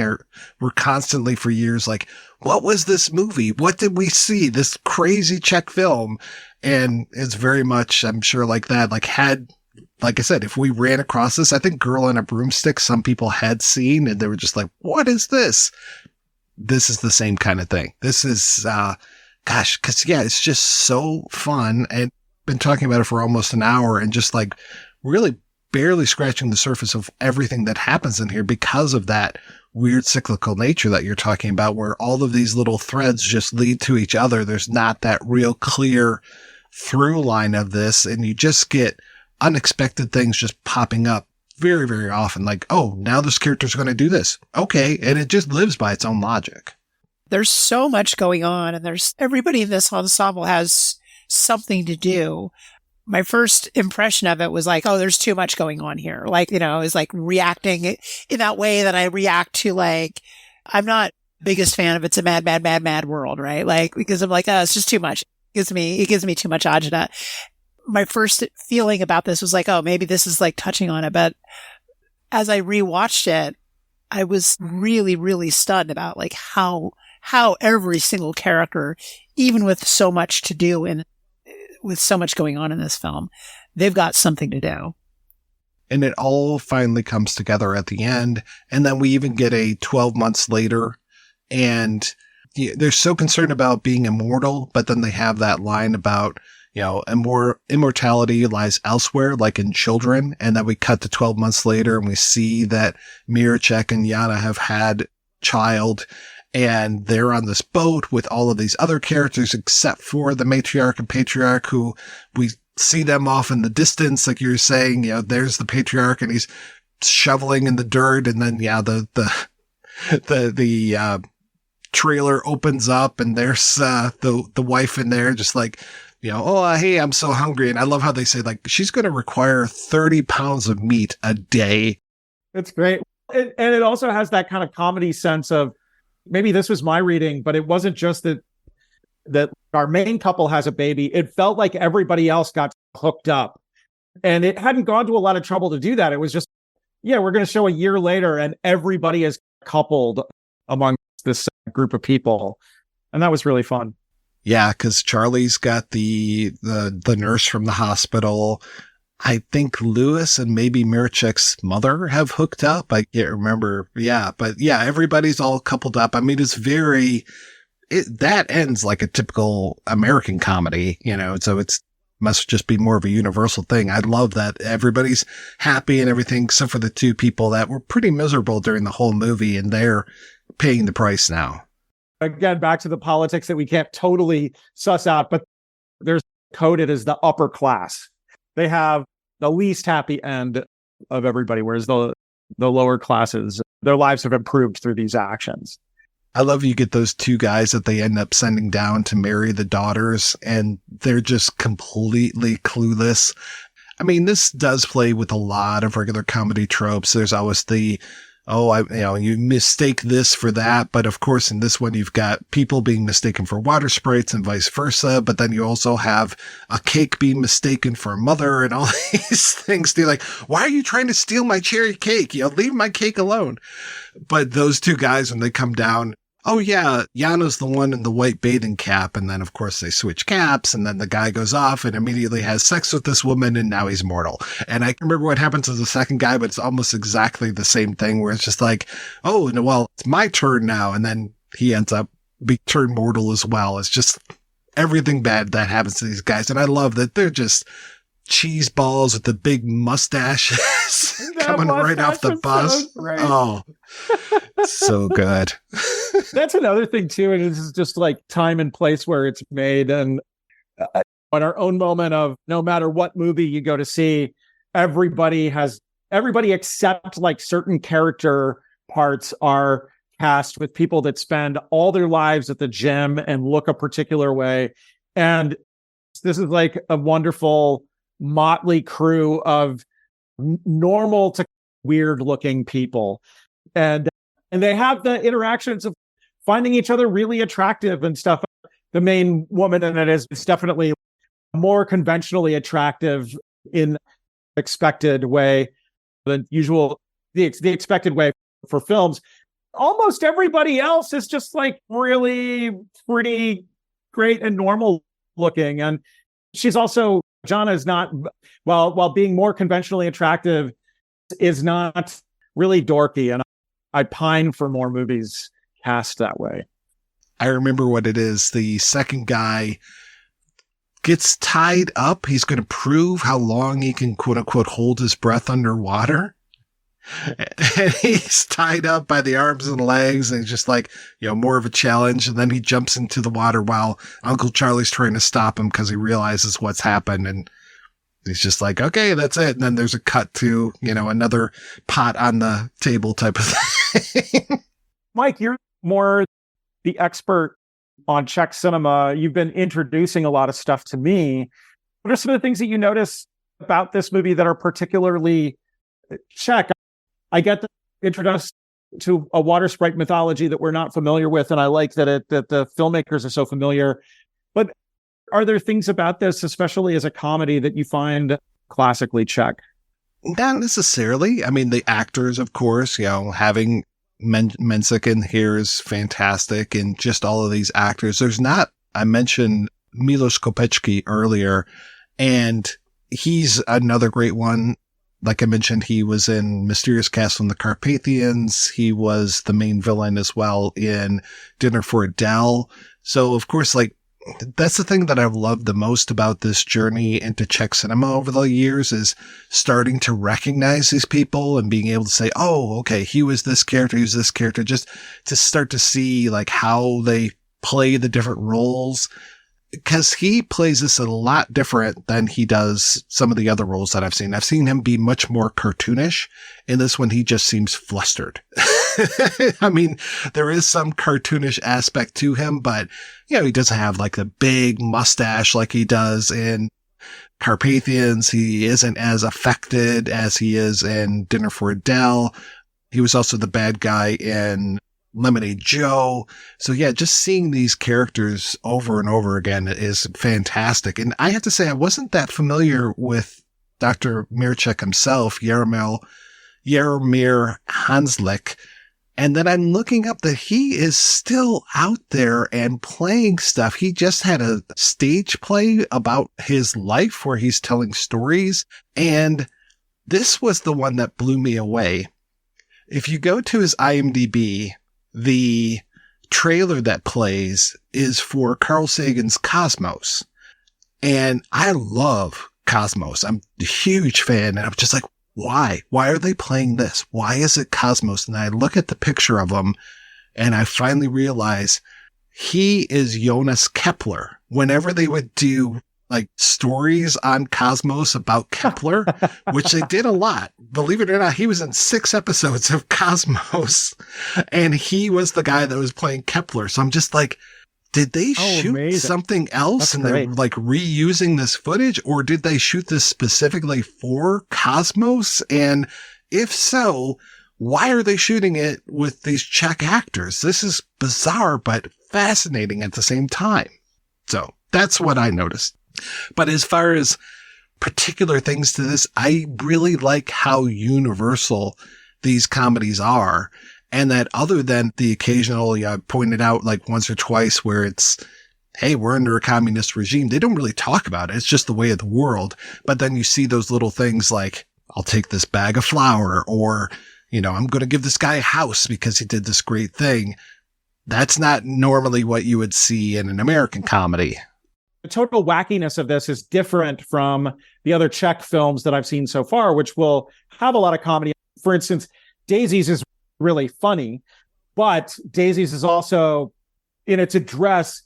were constantly for years like, what was this movie? What did we see? This crazy Czech film. And it's very much, I'm sure, like that, like I said, if we ran across this, I think Girl on a Broomstick, some people had seen and they were just like, what is this? This is the same kind of thing. This is, gosh, because yeah, it's just so fun, and been talking about it for almost an hour, and just like really barely scratching the surface of everything that happens in here because of that weird cyclical nature that you're talking about, where all of these little threads just lead to each other. There's not that real clear through line of this, and you just get unexpected things just popping up very, very often. Like, oh, now this character's going to do this. Okay. And it just lives by its own logic. There's so much going on, and there's everybody in this ensemble has something to do. My first impression of it was like, oh, there's too much going on here. Like, is like reacting in that way that I react to, like, I'm not biggest fan of It's a Mad, Mad, Mad, Mad World, right? Like, because I'm like, oh, it's just too much. It gives me too much agita. My first feeling about this was like, oh, maybe this is like touching on it. But as I rewatched it, I was really, really stunned about like how every single character, even with so much to do and with so much going on in this film, they've got something to do. And it all finally comes together at the end. And then we even get a 12 months later, and they're so concerned about being immortal, but then they have that line about, immortality lies elsewhere, like in children. And then we cut to 12 months later, and we see that Mracek and Yana have had child, and they're on this boat with all of these other characters, except for the matriarch and patriarch, who we see them off in the distance. Like you're saying, there's the patriarch, and he's shoveling in the dirt. And then, the trailer opens up, and there's, the wife in there just like, oh, hey, I'm so hungry. And I love how they say, like, she's going to require 30 pounds of meat a day. It's great. And it also has that kind of comedy sense of, maybe this was my reading, but it wasn't just that our main couple has a baby. It felt like everybody else got hooked up, and it hadn't gone to a lot of trouble to do that. It was just, we're going to show a year later, and everybody is coupled among this group of people. And that was really fun. Yeah, because Charlie's got the nurse from the hospital. I think Lewis and maybe Mracek's mother have hooked up. I can't remember. Yeah, but yeah, everybody's all coupled up. I mean, that ends like a typical American comedy, so it's must just be more of a universal thing. I love that everybody's happy and everything, except for the two people that were pretty miserable during the whole movie, and they're paying the price now. Again, back to the politics that we can't totally suss out, but they're coded as the upper class. They have the least happy end of everybody, whereas the lower classes, their lives have improved through these actions. I love you get those two guys that they end up sending down to marry the daughters, and they're just completely clueless. I mean, this does play with a lot of regular comedy tropes. There's always you mistake this for that. But of course, in this one, you've got people being mistaken for water sprites and vice versa. But then you also have a cake being mistaken for a mother and all these things. They're like, why are you trying to steal my cherry cake? Leave my cake alone. But those two guys, when they come down, oh yeah, Yana's the one in the white bathing cap. And then of course they switch caps, and then the guy goes off and immediately has sex with this woman, and now he's mortal. And I remember what happens to the second guy, but it's almost exactly the same thing, where it's just like, oh, well, it's my turn now. And then he ends up being turned mortal as well. It's just everything bad that happens to these guys. And I love that they're just cheese balls with the big mustaches coming right off the bus. So so good. That's another thing too. And it's just like time and place where it's made. And on our own moment of, no matter what movie you go to see, everybody except like certain character parts are cast with people that spend all their lives at the gym and look a particular way. And this is like a wonderful motley crew of normal to weird looking people. And they have the interactions of finding each other really attractive and stuff. The main woman in it is definitely more conventionally attractive in expected way than usual, the expected way for films. Almost everybody else is just like really pretty great and normal looking. And she's also, Jana is not, while being more conventionally attractive, is not really dorky. And I pine for more movies cast that way. I remember what it is. The second guy gets tied up. He's going to prove how long he can, quote unquote, hold his breath underwater. And he's tied up by the arms and legs, and just like, more of a challenge. And then he jumps into the water while Uncle Charlie's trying to stop him because he realizes what's happened. And he's just like, okay, that's it. And then there's a cut to, another pot on the table type of thing. Mike, you're more the expert on Czech cinema. You've been introducing a lot of stuff to me. What are some of the things that you notice about this movie that are particularly Czech? I get introduced to a water sprite mythology that we're not familiar with, and I like that the filmmakers are so familiar. But are there things about this, especially as a comedy, that you find classically Czech? Not necessarily. I mean, the actors, of course, having Mracek in here is fantastic, and just all of these actors. I mentioned Milos Macourek earlier, and he's another great one. Like I mentioned, he was in Mysterious Castle in the Carpathians. He was the main villain as well in Dinner for Adele. So, of course, that's the thing that I've loved the most about this journey into Czech cinema over the years, is starting to recognize these people and being able to say, oh, okay, he was this character, he was this character, just to start to see how they play the different roles. Because he plays this a lot different than he does some of the other roles that I've seen. I've seen him be much more cartoonish. In this one, he just seems flustered. I mean, there is some cartoonish aspect to him, but, he doesn't have the big mustache like he does in Carpathians. He isn't as affected as he is in Dinner for Adele. He was also the bad guy in Lemonade Joe. So yeah, just seeing these characters over and over again is fantastic. And I have to say, I wasn't that familiar with Dr. Mracek himself, Jaromír Hanzlík. And then I'm looking up that he is still out there and playing stuff. He just had a stage play about his life where he's telling stories. And this was the one that blew me away. If you go to his IMDb, the trailer that plays is for Carl Sagan's Cosmos. And I love Cosmos. I'm a huge fan. And I'm just like, why? Why are they playing this? Why is it Cosmos? And I look at the picture of him and I finally realize he is Jonas Kepler. Whenever they would do stories on Cosmos about Kepler, which they did a lot. Believe it or not, he was in 6 episodes of Cosmos, and he was the guy that was playing Kepler. So I'm just like, did they shoot amazing. Something else? That's and great. They're reusing this footage, or did they shoot this specifically for Cosmos? And if so, why are they shooting it with these Czech actors? This is bizarre, but fascinating at the same time. So that's what I noticed. But as far as particular things to this, I really like how universal these comedies are. And that other than the occasional, I pointed out once or twice where it's, hey, we're under a communist regime. They don't really talk about it. It's just the way of the world. But then you see those little things like, I'll take this bag of flour, or, I'm going to give this guy a house because he did this great thing. That's not normally what you would see in an American comedy. The total wackiness of this is different from the other Czech films that I've seen so far, which will have a lot of comedy. For instance, Daisies is really funny, but Daisies is also, in its address,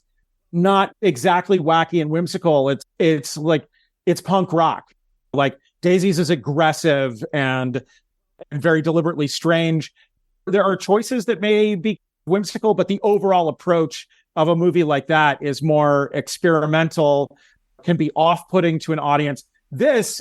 not exactly wacky and whimsical. It's punk rock. Daisies is aggressive and very deliberately strange. There are choices that may be whimsical, but the overall approach of a movie like that is more experimental, can be off-putting to an audience. This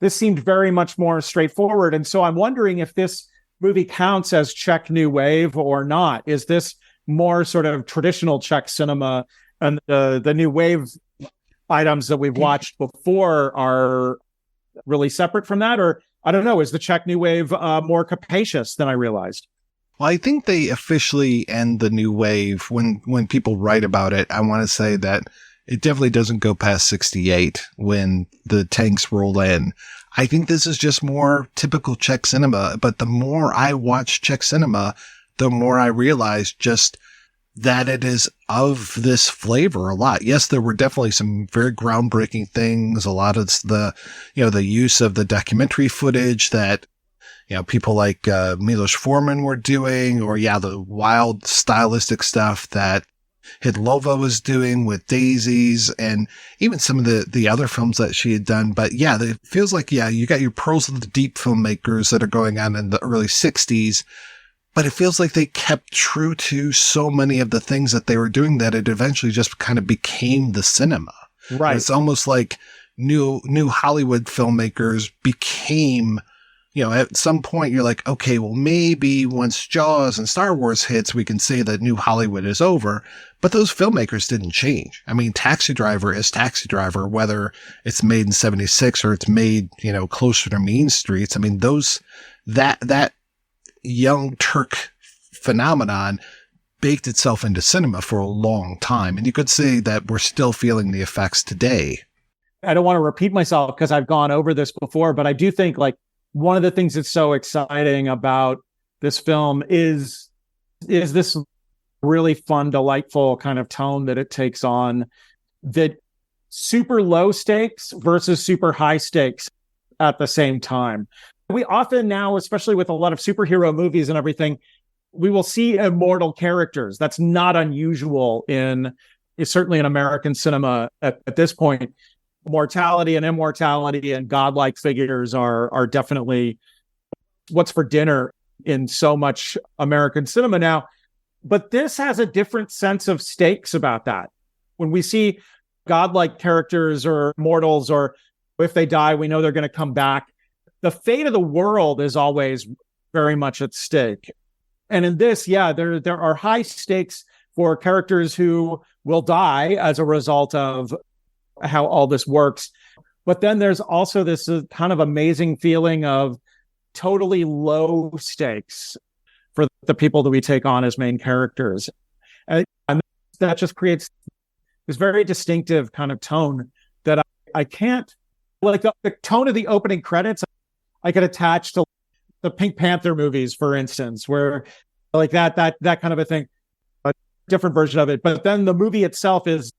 seemed very much more straightforward. And so I'm wondering if this movie counts as Czech New Wave or not. Is this more sort of traditional Czech cinema, and the New Wave items that we've watched before are really separate from that? Or I don't know, is the Czech New Wave more capacious than I realized? Well, I think they officially end the New Wave when people write about it. I want to say that it definitely doesn't go past 68 when the tanks roll in. I think this is just more typical Czech cinema. But the more I watch Czech cinema, the more I realize just that it is of this flavor a lot. Yes, there were definitely some very groundbreaking things. A lot of the, the use of the documentary footage that, people like Milos Forman were doing, or the wild stylistic stuff that Hidlova was doing with Daisies, and even some of the other films that she had done. But it feels like, you got your Pearls of the Deep filmmakers that are going on in the early 60s, but it feels like they kept true to so many of the things that they were doing that it eventually just kind of became the cinema. Right. It's almost like new Hollywood filmmakers became, at some point you're like, okay, well, maybe once Jaws and Star Wars hits, we can say that new Hollywood is over. But those filmmakers didn't change. I mean, Taxi Driver is Taxi Driver, whether it's made in 76 or it's made, closer to Mean Streets. I mean, that Young Turk phenomenon baked itself into cinema for a long time. And you could say that we're still feeling the effects today. I don't want to repeat myself because I've gone over this before, but I do think like one of the things that's so exciting about this film is this really fun, delightful kind of tone that it takes on, that super low stakes versus super high stakes at the same time. We often now, especially with a lot of superhero movies and everything, we will see immortal characters. That's not unusual certainly in American cinema at this point. Mortality and immortality and godlike figures are definitely what's for dinner in so much American cinema now. But this has a different sense of stakes about that. When we see godlike characters or mortals, or if they die, we know they're going to come back. The fate of the world is always very much at stake. And in this, there are high stakes for characters who will die as a result of how all this works. But then there's also this kind of amazing feeling of totally low stakes for the people that we take on as main characters. And that just creates this very distinctive kind of tone that I can't, like the tone of the opening credits, I could attach to the Pink Panther movies, for instance, where like that kind of a thing, a different version of it. But then the movie itself is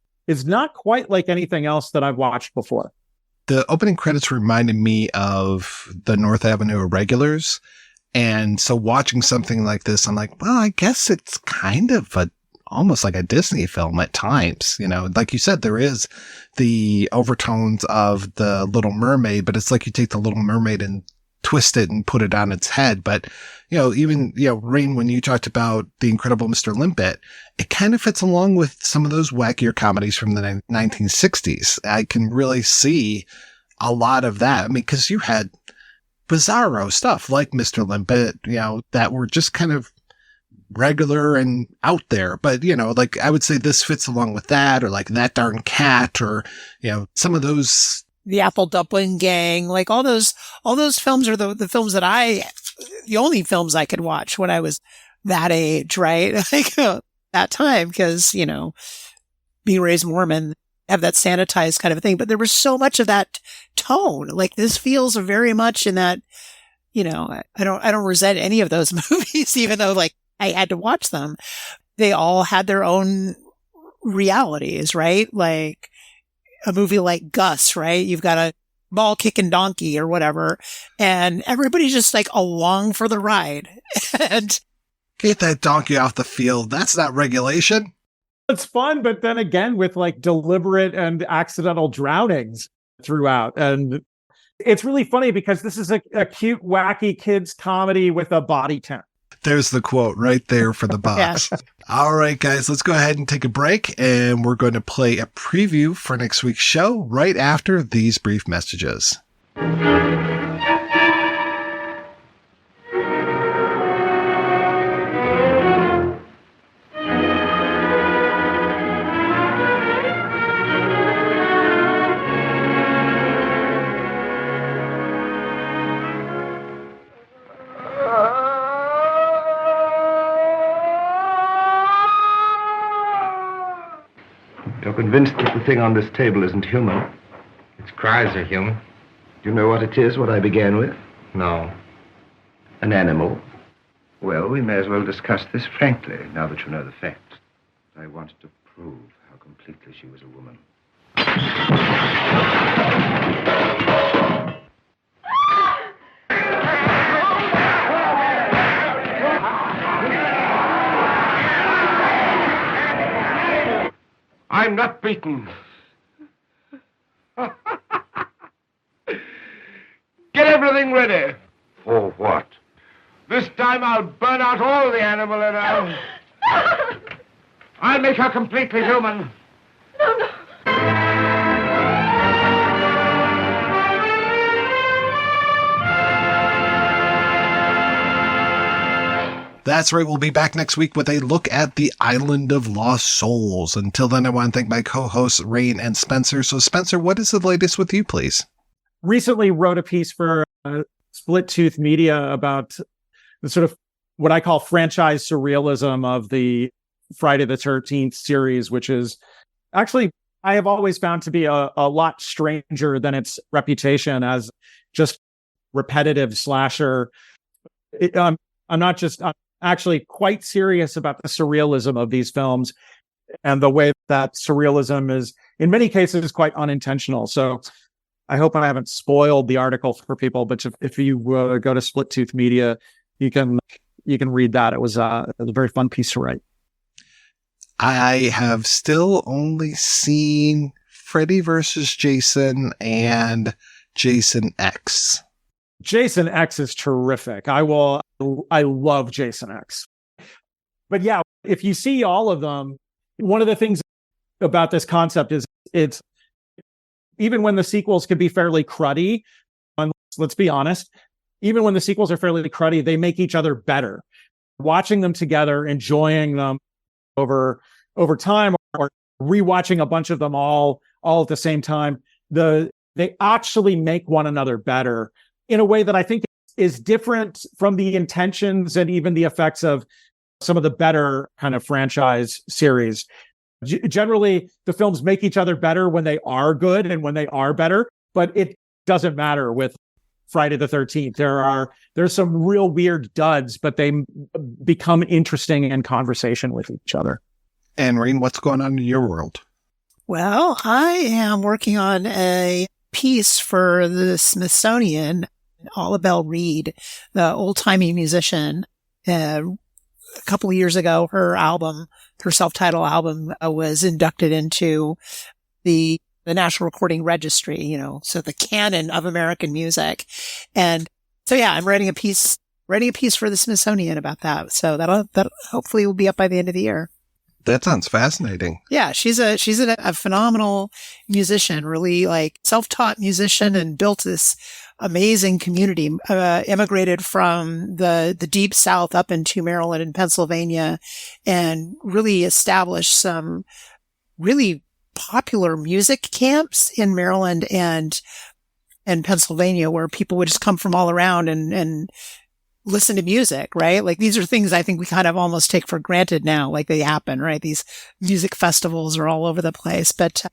not quite like anything else that I've watched before. The opening credits reminded me of the North Avenue Irregulars. And so watching something like this, I'm like, well, I guess it's kind of almost like a Disney film at times. Like you said, there is the overtones of the Little Mermaid, but it's like you take the Little Mermaid and twist it and put it on its head. But, even, Rain, when you talked about The Incredible Mr. Limpet, it kind of fits along with some of those wackier comedies from the 1960s. I can really see a lot of that. I mean, because you had bizarro stuff like Mr. Limpet, that were just kind of regular and out there. But, like I would say this fits along with that, or like That Darn Cat, or, some of those. The Apple Dumpling Gang, like all those films are the films that the only films I could watch when I was that age, right? Like that time, because, being raised Mormon, have that sanitized kind of a thing. But there was so much of that tone. Like this feels very much in that, I don't resent any of those movies, even though like I had to watch them. They all had their own realities, right? Like a movie like Gus, right? You've got a ball kicking donkey or whatever, and everybody's just like along for the ride. And get that donkey off the field. That's not regulation. It's fun, but then again, with like deliberate and accidental drownings throughout. And it's really funny because this is a cute, wacky kids comedy with a body count. There's the quote right there for the box. Yeah. All right, guys, let's go ahead and take a break, and we're going to play a preview for next week's show right after these brief messages. You're convinced that the thing on this table isn't human? Its cries are human. Do you know what it is, what I began with? No. An animal? Well, we may as well discuss this frankly, now that you know the facts. I wanted to prove how completely she was a woman. I'm not beaten. Get everything ready. For what? This time I'll burn out all the animal in her. I'll make her completely human. That's right. We'll be back next week with a look at the Island of Lost Souls. Until then, I want to thank my co-hosts, Rain and Spencer. So, Spencer, what is the latest with you, please? Recently wrote a piece for Split Tooth Media about the sort of what I call franchise surrealism of the Friday the 13th series, which is actually, I have always found to be a lot stranger than its reputation as just repetitive slasher. I'm actually quite serious about the surrealism of these films and the way that surrealism is, in many cases, quite unintentional. So I hope I haven't spoiled the article for people, but if you go to Split Tooth Media, you can read that. It was a very fun piece to write. I have still only seen Freddy vs. Jason and Jason X. Jason X is terrific. I love Jason X. But yeah, if you see all of them, one of the things about this concept is it's even when the sequels can be fairly cruddy, and let's be honest, even when the sequels are fairly cruddy, they make each other better. Watching them together, enjoying them over time, or rewatching a bunch of them all at the same time, they actually make one another better in a way that I think is different from the intentions and even the effects of some of the better kind of franchise series. Generally, the films make each other better when they are good and when they are better, but it doesn't matter with Friday the 13th. There's some real weird duds, but they become interesting in conversation with each other. And Rain, what's going on in your world? Well, I am working on a piece for the Smithsonian. Olabelle Reed, the old-timey musician, a couple of years ago, her self-titled album was inducted into the National Recording Registry, so the canon of American music. And so, yeah, I'm writing a piece for the Smithsonian about that. So that hopefully will be up by the end of the year. That sounds fascinating. Yeah, she's a phenomenal musician, really like self-taught musician, and built this amazing community, immigrated from the deep South up into Maryland and Pennsylvania, and really established some really popular music camps in Maryland and Pennsylvania, where people would just come from all around and listen to music, right? Like, these are things I think we kind of almost take for granted now, like they happen, right? These music festivals are all over the place. But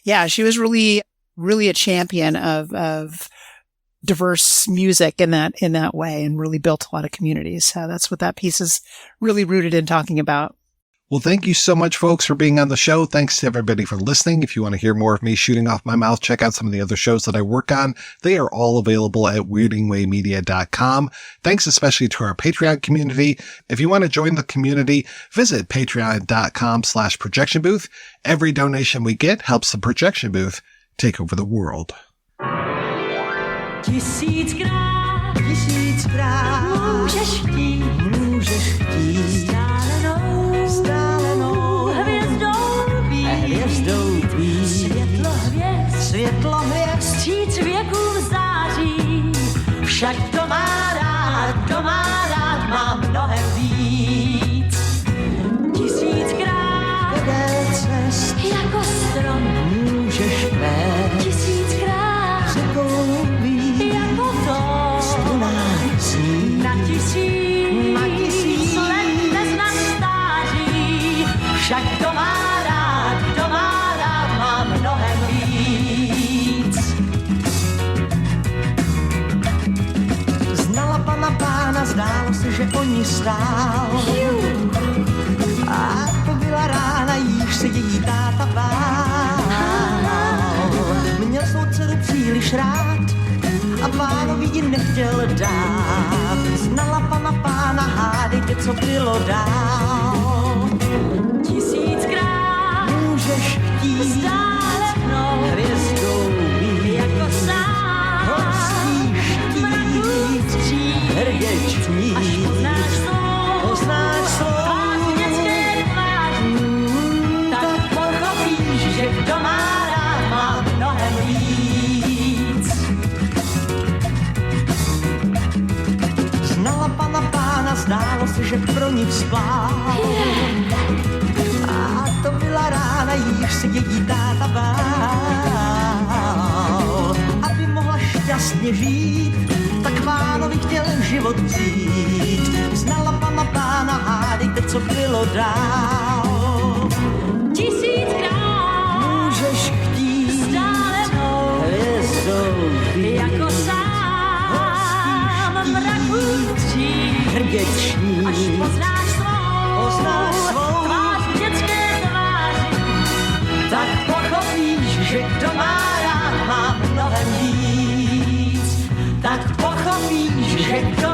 yeah, she was really, really a champion of diverse music in that way, and really built a lot of communities. So that's what that piece is really rooted in talking about. Well, thank you so much, folks, for being on the show. Thanks to everybody for listening. If you want to hear more of me shooting off my mouth, check out some of the other shows that I work on. They are all available at weirdingwaymedia.com. Thanks especially to our Patreon community. If you want to join the community, visit patreon.com/projection booth. Every donation we get helps the projection booth take over the world. Tisíckrát můžeš chtít vzdálenou hvězdou tvý. Světlo hvězd vstříc věků v září. Však to má rád má mnohem víc. Tisíckrát podél cest jako strom můžeš vést. Tisíckrát řekou víc jako to strunách zní. Na tisíc let bez nastáří. Však to má rád má mnohem víc. Znala pana pána, zdálo se, že o ní stál. A to byla rána, se její táta bál. Měl svou dceru příliš rád a pánovi ji nechtěl dát. Znala pana pána, hádejte, co bylo dál. 1000krát můžeš chtít stále mnou hvězdou být, jako sám musíš chtít hrdě čtít, až poznáš svou tvář v dětské tváři, tak pochopíš, že kdo má rád, má mnohem víc. znala pana pána, zdálo se, že pro ní vzplál. A to byla rána, jíž se její táta bál. Aby mohla šťastně žít, tak pánovi chtěl život vzít. Znala pana pána, hádejte, co bylo dál. 1000krát Můžeš chtít stále mnou hvězdou být, jako sám mraku tří, hrdě čtít, až poznáš svou tvář v dětské tváři, tak pochopíš, že kdo má rád, má mnohem víc. Tak pochopíš, že kdo